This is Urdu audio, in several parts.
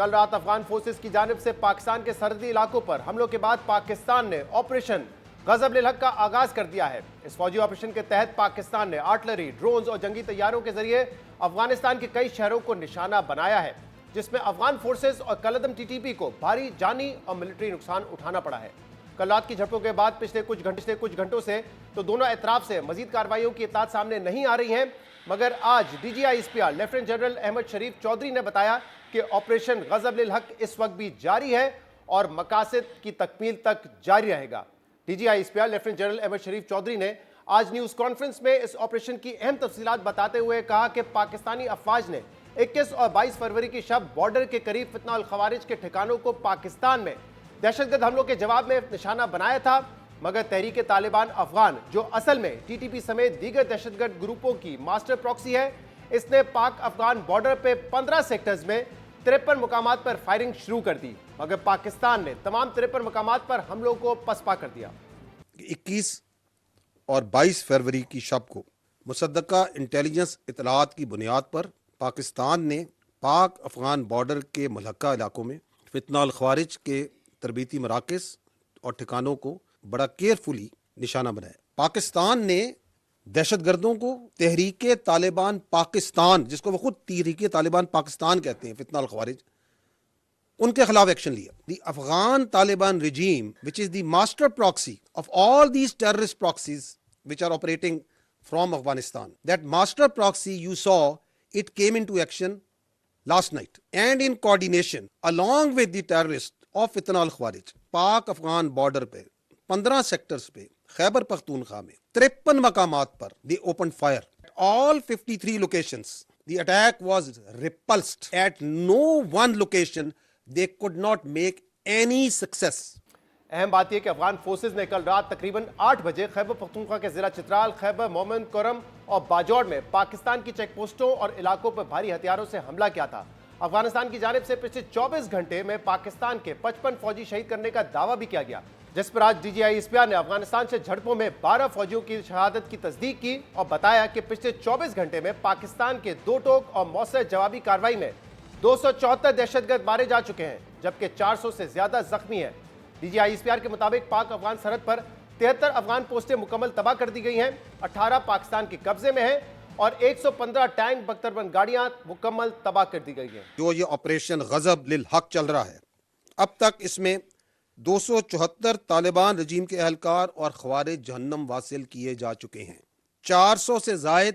کل رات افغان فورسز کی جانب سے پاکستان کے سرحدی علاقوں پر حملوں کے بعد پاکستان نے آپریشن غضب للحق کا آغاز کر دیا ہے۔ اس فوجی آپریشن کے تحت پاکستان نے آرٹلری، ڈرونز اور جنگی طیاروں کے ذریعے افغانستان کے کئی شہروں کو نشانہ بنایا ہے، جس میں افغان فورسز اور کالعدم ٹی ٹی پی کو بھاری جانی اور ملٹری نقصان اٹھانا پڑا ہے۔ کل رات کی جھڑپوں کے بعد پچھلے کچھ گھنٹوں سے تو دونوں اطراف سے مزید کارروائیوں کی اطلاعات سامنے نہیں آ رہی ہیں، مگر آج D G I S P R lieutenant general Ahmed Sharif Chaudhry نے بتایا کہ آپریشن غضب للحق اس وقت بھی جاری ہے اور مقاصد کی تکمیل تک جاری رہے گا۔ D G I S P R lieutenant general Ahmed Sharif Chaudhry نے آج نیوز کانفرنس میں اس آپریشن کی اہم تفصیلات بتاتے ہوئے کہا کہ پاکستانی افواج نے 21 اور 22 فروری کی شب بارڈر کے قریب فتنہ الخوارج کے ٹھکانوں کو پاکستان میں دہشت گرد حملوں کے جواب میں نشانہ بنایا تھا، مگر تحریک طالبان افغان جو اصل میں ٹی ٹی پی سمیت دیگر دہشت گرد گروپوں کی ماسٹر پراکسی ہے، اس نے پاک افغان بارڈر پہ 15 سیکٹرز میں 53 مقامات پر فائرنگ شروع کر دی، مگر پاکستان نے تمام 53 مقامات پر حملوں کو پسپا کر دیا۔ 21 اور 22 فروری کی شب کو مصدقہ انٹیلیجنس اطلاعات کی بنیاد پر پاکستان نے پاک افغان بارڈر کے ملحقہ علاقوں میں فتنہ الخوارج کے تربیتی مراکز اور ٹھکانوں کو بڑا کیئرفلی نشانہ بنایا۔ پاکستان نے دہشت گردوں کو تحریک طالبان پاکستان، جس کو وہ خود تحریک طالبان پاکستان کہتے ہیں، فتنہ الخوارج، ان کے خلاف ایکشن لیا۔ دی Afghan Taliban regime, which is the master proxy of all these terrorist proxies which are operating from Afghanistan, that master proxy you saw, it came into action last night and in coordination along with the terrorists of فتنہ الخوارج پاک افغان بارڈر پہ 15 سیکٹرز پہ خیبر پختونخوا میں 53 مقامات پر they opened fire at all 53 locations. The attack was repulsed. At no one location they could not make any success. اہم بات یہ کہ افغان فورسز نے کل رات تقریباً 8 بجے خیبر پختونخوا کے ضلع چترال، خیبر مومن کرم اور باجوڑ میں پاکستان کی چیک پوسٹوں اور علاقوں پر بھاری ہتھیاروں سے حملہ کیا تھا۔ افغانستان کی جانب سے پچھلے 24 گھنٹے میں پاکستان کے 55 فوجی شہید کرنے کا دعویٰ بھی کیا گیا، جس پر آج D G I S P R نے افغانستان سے جھڑپوں میں 12 فوجیوں کی شہادت کی تصدیق کی اور بتایا کہ پچھلے 24 گھنٹے میں پاکستان کے 2 ٹوک اور مؤثر جوابی کارروائی میں 274 دہشت گرد مارے جا چکے ہیں، جبکہ 400 سے زیادہ زخمی ہیں۔ D G I S P R کے مطابق پاک افغان سرحد پر 73 افغان پوسٹیں مکمل تباہ کر دی گئی ہیں، 18 پاکستان کے قبضے میں ہیں اور 115 ٹینک بختربند گاڑیاں مکمل تباہ کر دی گئی ہیں۔ جو یہ آپریشن غضب للحق چل رہا ہے، اب تک اس میں 274 طالبان رجیم کے اہلکار اور خوارج جہنم واصل کیے جا چکے ہیں، 400 سے زائد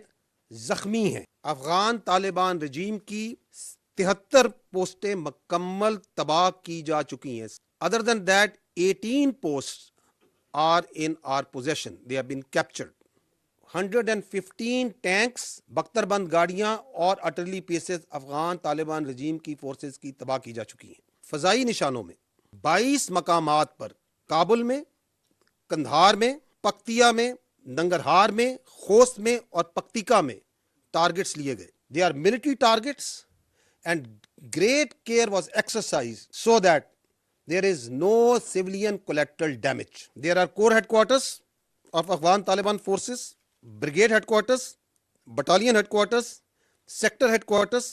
زخمی ہیں۔ افغان طالبان رجیم کی 73 پوسٹیں مکمل تباہ کی جا چکی ہیں۔ Other than that, 18 posts are in our possession. They have been captured. 115 tanks, بختربند گاڑیاں اور artillery pieces افغان طالبان رجیم کی فورسز کی تباہ کی جا چکی ہیں۔ فضائی نشانوں میں 22 مقامات پر کابل میں، کندھار میں، پکتیا میں، ننگرہار میں، خوست میں اور پکتیکا میں ٹارگٹس لیے گئے۔ They are military targets and great care was exercised so that there is no civilian collateral damage. There are core headquarters of Afghan Taliban forces, brigade headquarters, battalion headquarters, sector headquarters,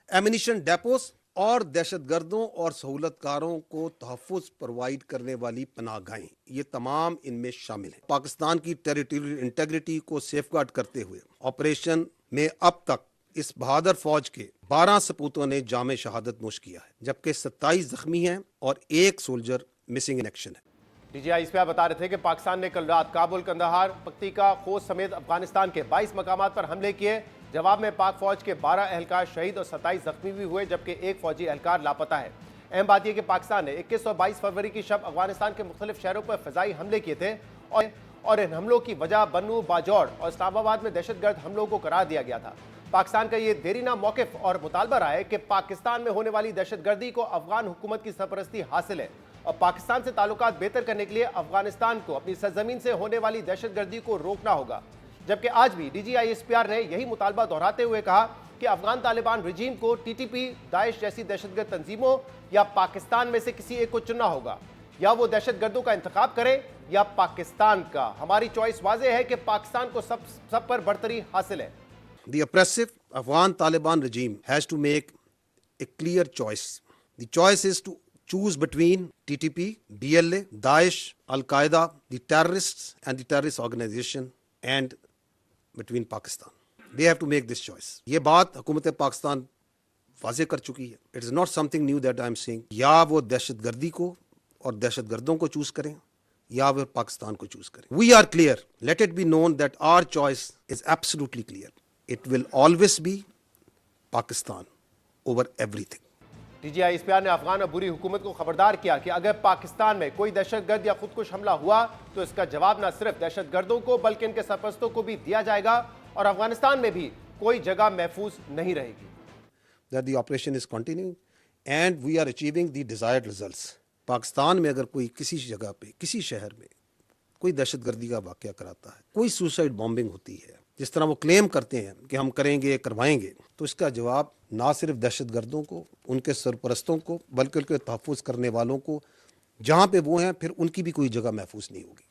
ammunition depots اور دہشت گردوں اور سہولت کاروں کو تحفظ پرووائڈ کرنے والی پناہ گاہیں، یہ تمام ان میں شامل ہیں۔ پاکستان کی ٹیریٹوریل انٹیگریٹی کو سیف گارڈ کرتے ہوئے آپریشن میں اب تک اس بہادر فوج کے 12 سپوتوں نے جام شہادت نوش کیا ہے، جبکہ 27 زخمی ہیں اور 1 سولجر مسنگ ان ایکشن ہے۔ D G I S P R بتا رہے تھے کہ پاکستان نے کل رات کابل، کندہار، پکتیکا، خوست سمیت افغانستان کے 22 مقامات پر حملے کیے۔ جواب میں پاک فوج کے 12 اہلکار شہید اور 27 زخمی بھی ہوئے، جبکہ 1 فوجی اہلکار لاپتہ ہے۔ اہم بات یہ کہ پاکستان نے 21 اور 22 فروری کی شب افغانستان کے مختلف شہروں پر فضائی حملے کیے تھے اور ان حملوں کی وجہ بنو، باجوڑ اور اسلام آباد میں دہشت گرد حملوں کو قرار دیا گیا تھا۔ پاکستان کا یہ دیرینہ موقف اور مطالبہ رہا ہے کہ پاکستان میں ہونے والی دہشت گردی کو افغان حکومت کی سرپرستی حاصل ہے اور پاکستان سے تعلقات بہتر کرنے کے لیے افغانستان کو اپنی سرزمین سے ہونے والی دہشت گردی کو روکنا ہوگا۔ جبکہ آج بھی D G I S P R نے یہی مطالبہ دہراتے ہوئے کہا کہ افغان طالبان رجیم کو ٹی ٹی پی، داعش جیسی دہشت گرد تنظیموں یا پاکستان میں سے کسی ایک کو چننا ہوگا، یا وہ دہشت گردوں کا انتخاب کرے یا پاکستان کا۔ ہماری چوائس واضح ہے کہ پاکستان کو سب پر برتری حاصل ہے۔ The oppressive Afghan Taliban regime has to make a clear choice. The choice is to choose between TTP, DLA, Daesh, Al-Qaeda, the terrorists and the terrorist organization, and between Pakistan. They have to make this choice. یہ بات حکومت پاکستان واضح کر چکی ہے. It is not something new that I am saying. یا وہ دہشت گردی کو اور دہشت گردوں کو چوز کریں یا وہ پاکستان کو چوز کریں. We are clear. Let it be known that our choice is absolutely clear. It will always be Pakistan over everything. D G I S P R نے افغان عبوری حکومت کو خبردار کیا کہ اگر پاکستان میں کوئی دہشت گرد یا خودکش حملہ ہوا تو اس کا جواب نہ صرف دہشت گردوں کو بلکہ ان کے سرپرستوں کو بھی دیا جائے گا اور افغانستان میں بھی کوئی جگہ محفوظ نہیں رہے گی. That the operation is continuing and we are achieving the desired results. Pakistan میں اگر کوئی کسی جگہ پہ کسی شہر میں کوئی دہشت گردی کا واقعہ کراتا ہے, کوئی سوسائڈ بامبنگ ہوتی ہے, جس طرح وہ کلیم کرتے ہیں کہ ہم کریں گے کروائیں گے, تو اس کا جواب نہ صرف دہشت گردوں کو, ان کے سرپرستوں کو, بلکہ ان کے تحفظ کرنے والوں کو جہاں پہ وہ ہیں پھر ان کی بھی کوئی جگہ محفوظ نہیں ہوگی.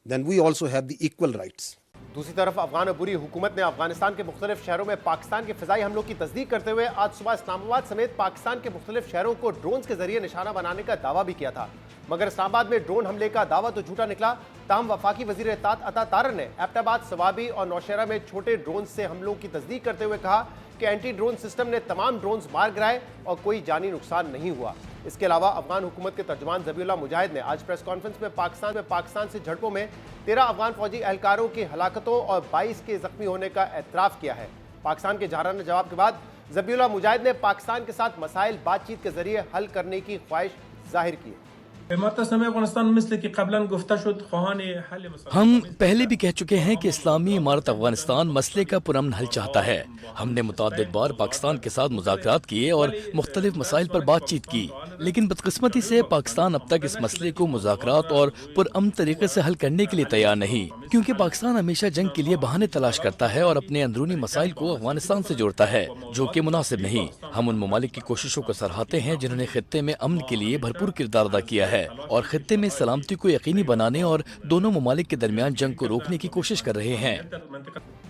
Then we also have the equal rights. دوسری طرف افغان عبوری حکومت نے افغانستان کے مختلف شہروں میں پاکستان کے فضائی حملوں کی تصدیق کرتے ہوئے آج صبح اسلام آباد سمیت پاکستان کے مختلف شہروں کو ڈرونز کے ذریعے نشانہ بنانے کا دعویٰ بھی کیا تھا. مگر اسلام آباد میں ڈرون حملے کا دعویٰ تو جھوٹا نکلا. تاہم وفاقی وزیر اطلاعات عطا طارر نے ایبٹ آباد, سوابی اور نوشہرہ میں چھوٹے ڈرونز سے حملوں کی تصدیق کرتے ہوئے کہا کہ اینٹی ڈرون سسٹم نے تمام ڈرونز مار گرائے اور کوئی جانی نقصان نہیں ہوا. اس کے علاوہ افغان حکومت کے ترجمان ذبیح اللہ مجاہد نے آج پریس کانفرنس میں پاکستان سے جھڑپوں میں 13 افغان فوجی اہلکاروں کی ہلاکتوں اور 22 کے زخمی ہونے کا اعتراف کیا ہے. پاکستان کے جارحانہ جواب کے بعد ذبیح اللہ مجاہد نے پاکستان کے ساتھ مسائل بات چیت کے ذریعے حل کرنے کی خواہش ظاہر کی. ہم پہلے بھی کہہ چکے ہیں کہ اسلامی امارت افغانستان مسئلے کا پرامن حل چاہتا ہے. ہم نے متعدد بار پاکستان کے ساتھ مذاکرات کیے اور مختلف مسائل پر بات چیت کی, لیکن بدقسمتی سے پاکستان اب تک اس مسئلے کو مذاکرات اور پرامن طریقے سے حل کرنے کے لیے تیار نہیں, کیونکہ پاکستان ہمیشہ جنگ کے لیے بہانے تلاش کرتا ہے اور اپنے اندرونی مسائل کو افغانستان سے جوڑتا ہے, جو کہ مناسب نہیں. ہم ان ممالک کی کوششوں کو سراہتے ہیں جنہوں نے خطے میں امن کے لیے بھرپور کردار ادا کیا ہے اور خطے میں سلامتی کو یقینی بنانے اور دونوں ممالک کے درمیان جنگ کو روکنے کی کوشش کر رہے ہیں.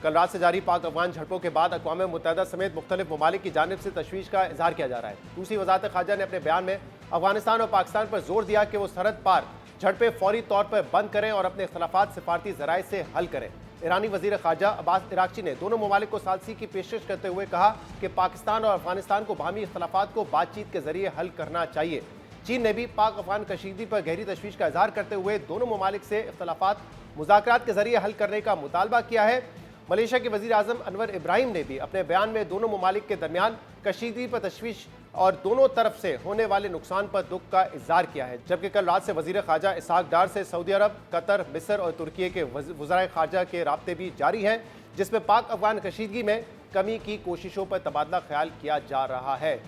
کل رات سے جاری پاک افغان جھڑپوں کے بعد اقوام متحدہ سمیت مختلف ممالک کی جانب سے تشویش کا اظہار کیا جا رہا ہے. دوسری وزارت خارجہ نے اپنے بیان میں افغانستان اور پاکستان پر زور دیا کہ وہ سرحد پار جھڑپیں فوری طور پر بند کریں اور اپنے اختلافات سفارتی ذرائع سے حل کریں. ایرانی وزیر خارجہ عباس عراقچی نے دونوں ممالک کو ثالثی کی پیشکش کرتے ہوئے کہا کہ پاکستان اور افغانستان کو باہمی اختلافات کو بات چیت کے ذریعے حل کرنا چاہیے. چین نے بھی پاک افغان کشیدگی پر گہری تشویش کا اظہار کرتے ہوئے دونوں ممالک سے اختلافات مذاکرات کے ذریعے حل کرنے کا مطالبہ کیا ہے. ملیشیا کے وزیر اعظم انور ابراہیم نے بھی اپنے بیان میں دونوں ممالک کے درمیان کشیدگی پر تشویش اور دونوں طرف سے ہونے والے نقصان پر دکھ کا اظہار کیا ہے. جبکہ کل رات سے وزیر خارجہ اسحاق ڈار سے سعودی عرب, قطر, مصر اور ترکیے کے وزرائے خارجہ کے رابطے بھی جاری ہیں, جس میں پاک افغان کشیدگی میں کمی کی کوششوں پر تبادلہ خیال کیا جا رہا ہے.